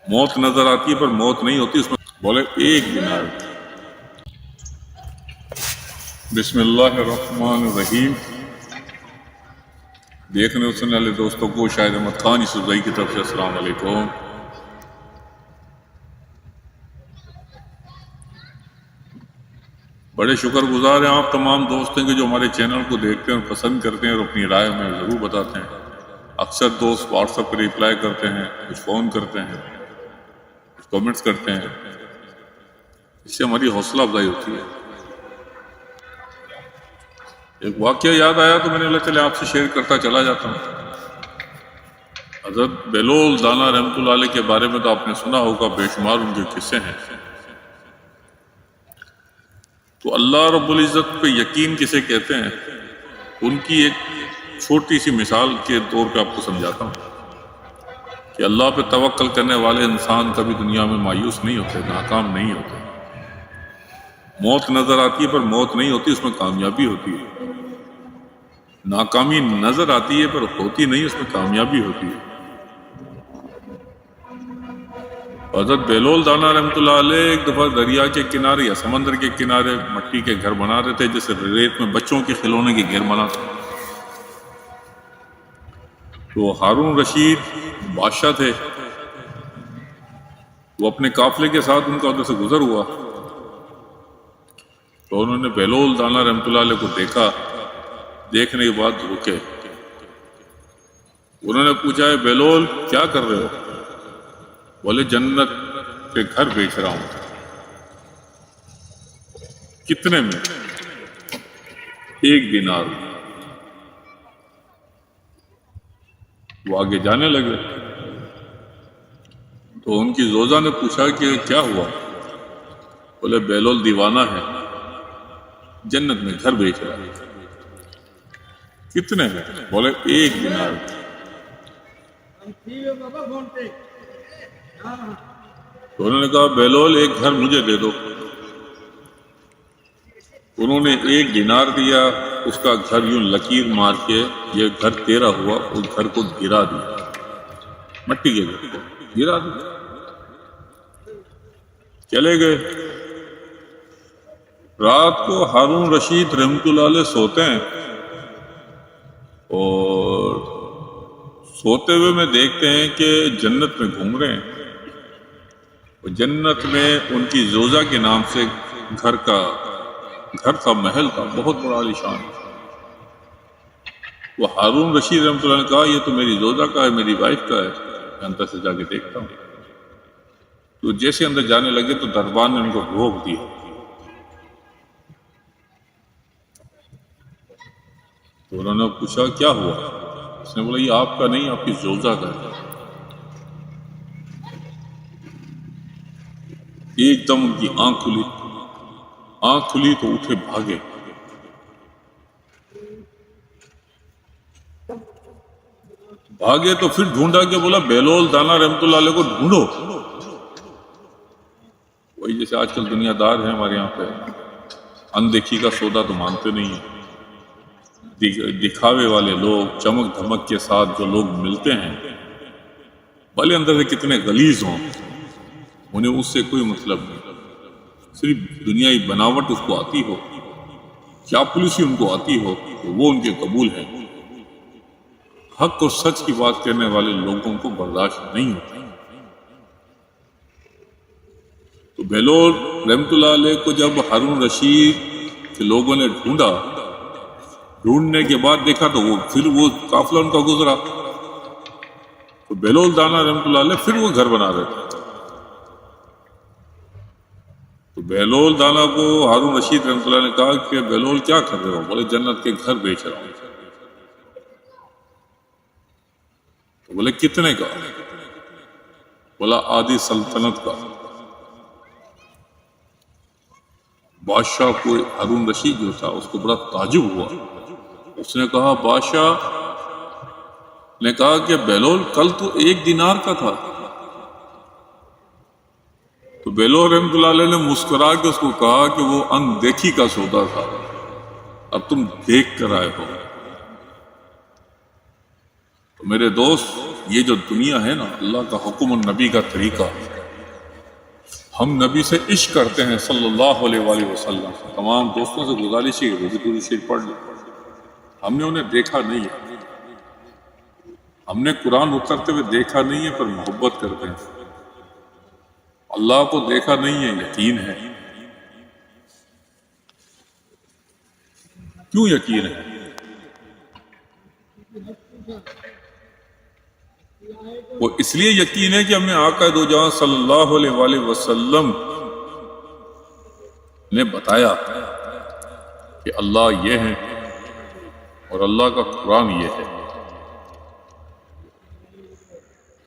موت نظر آتی ہے پر موت نہیں ہوتی، اس میں بولے ایک دینار۔ بسم اللہ الرحمن الرحیم۔ دیکھنے سننے والے دوستوں کو شاہد احمد خان یوسفزئی کی طرف سے السلام علیکم۔ بڑے شکر گزار ہیں آپ تمام دوستوں کے جو ہمارے چینل کو دیکھتے ہیں اور پسند کرتے ہیں اور اپنی رائے ہمیں ضرور بتاتے ہیں۔ اکثر دوست واٹس ایپ پہ ریپلائی کرتے ہیں، کچھ فون کرتے ہیں، کچھ کمنٹس کرتے ہیں، اس سے ہماری حوصلہ افزائی ہوتی ہے۔ ایک واقعہ یاد آیا تو میں نے چلے آپ سے شیئر کرتا چلا جاتا ہوں۔ حضرت بہلول دانا رحمۃ اللہ علیہ کے بارے میں تو آپ نے سنا ہوگا، بے شمار ان کے قصے ہیں۔ تو اللہ رب العزت پہ یقین کسے کہتے ہیں، ان کی ایک چھوٹی سی مثال کے طور پہ آپ کو سمجھاتا ہوں کہ اللہ پہ توکل کرنے والے انسان کبھی دنیا میں مایوس نہیں ہوتے، ناکام نہیں ہوتے۔ موت نظر آتی ہے پر موت نہیں ہوتی، اس میں کامیابی ہوتی ہے۔ ناکامی نظر آتی ہے پر ہوتی نہیں، اس میں کامیابی ہوتی ہے۔ حضرت بہلول دانا رحمۃ اللہ علیہ ایک دفعہ دریا کے کنارے یا سمندر کے کنارے مٹی کے گھر بنا رہے تھے، جیسے ریت میں بچوں کے کھلونے کے گھر بناتے۔ تو ہارون رشید بادشاہ تھے، وہ اپنے قافلے کے ساتھ ان کا ادھر سے گزر ہوا، تو انہوں نے بہلول دانا رحمۃ اللہ علیہ کو دیکھا۔ دیکھنے کے بعد رکے، انہوں نے پوچھا ہے بہلول کیا کر رہے ہو؟ بولے جنت کے گھر بیچ رہا ہوں۔ کتنے میں؟ 1 دینار۔ وہ آگے جانے لگے تو ان کی زوجہ نے پوچھا کہ کیا ہوا؟ بولے بہلول دیوانہ ہے، جنت میں گھر بیچ رہا ہے۔ کتنے میں؟ بولے 1 دینار۔ تو انہوں نے کہا بہلول ایک گھر مجھے دے دو۔ انہوں نے 1 دینار دیا، اس کا گھر یوں لکیر مار کے یہ گھر تیرا ہوا، اس گھر کو گرا دیا، مٹی کے گھر کو گرا دیا۔ چلے گئے۔ رات کو ہارون رشید رحمۃ اللہ علیہ سوتے ہیں، اور سوتے ہوئے میں دیکھتے ہیں کہ جنت میں گھوم رہے ہیں، اور جنت میں ان کی زوجہ کے نام سے گھر تھا، محل تھا، بہت بڑا عالیشان۔ وہ ہارون رشید رحمۃ اللہ نے کہا یہ تو میری زوجہ کا ہے، میری وائف کا ہے، میں اندر سے جا کے دیکھتا ہوں۔ تو جیسے اندر جانے لگے تو دربان نے ان کو روک دیا۔ تو انہوں نے پوچھا کیا ہوا؟ اس نے بولا یہ آپ کا نہیں، آپ کی زوجہ کا ہے۔ ایک دم ان کی آنکھ کھلی تو اٹھے بھاگے۔ تو پھر ڈھونڈا کہ بولا بہلول دانا رحمۃ اللہ علیہ کو ڈھونڈو۔ وہی جیسے آج کل دنیا دار ہیں ہمارے یہاں پہ، اندیکھی کا سودا تو مانتے نہیں ہیں، دکھاوے والے لوگ، چمک دھمک کے ساتھ جو لوگ ملتے ہیں، بھلے اندر سے کتنے غلیظ ہوں، انہیں اس سے کوئی مطلب نہیں، صرف دنیائی بناوٹ اس کو آتی ہو، چاپلوسی ان کو آتی ہو تو وہ ان کے قبول ہے۔ حق اور سچ کی بات کرنے والے لوگوں کو برداشت نہیں ہوتا۔ تو بہلول رحمۃ اللہ علیہ کو جب ہارون رشید کے لوگوں نے ڈھونڈنے کے بعد دیکھا تو پھر وہ قافلہ ان کا گزرا، تو بہلول دانا رحمۃ اللہ علیہ پھر وہ گھر بنا رہے تھے۔ تو بہلول دانا کو ہارون رشید رحمۃ اللہ نے کہا کہ بہلول کیا کر رہے ہو؟ بولے جنت کے گھر بیچ رہا ہوں۔ تو بولے کتنے کا؟ بولا آدھی سلطنت کا۔ بادشاہ کو ہارون رشید جو تھا اس کو بڑا تعجب ہوا، اس نے کہا بادشاہ نے کہا کہ بہلول کل تو 1 دینار کا تھا۔ تو بہلول رحمۃ اللہ علیہ نے مسکرا کے اس کو کہا کہ وہ اندیکھی کا سودا تھا، اب تم دیکھ کر آئے ہو۔ تو میرے دوست، یہ جو دنیا ہے نا، اللہ کا حکم اور نبی کا طریقہ، ہم نبی سے عشق کرتے ہیں صلی اللہ علیہ وآلہ وسلم. تمام دوستوں سے گزارش ہے کہ وہ بھی درود شریف پڑھ لیں. ہم نے انہیں دیکھا نہیں ہے، ہم نے قرآن اترتے ہوئے دیکھا نہیں ہے، پر محبت کرتے ہیں. اللہ کو دیکھا نہیں ہے، یقین ہے. کیوں یقین ہے؟ وہ اس لیے یقین ہے کہ ہمیں آقا دو جہاں صلی اللہ علیہ وآلہ وسلم نے بتایا کہ اللہ یہ ہے اور اللہ کا قرآن یہ ہے.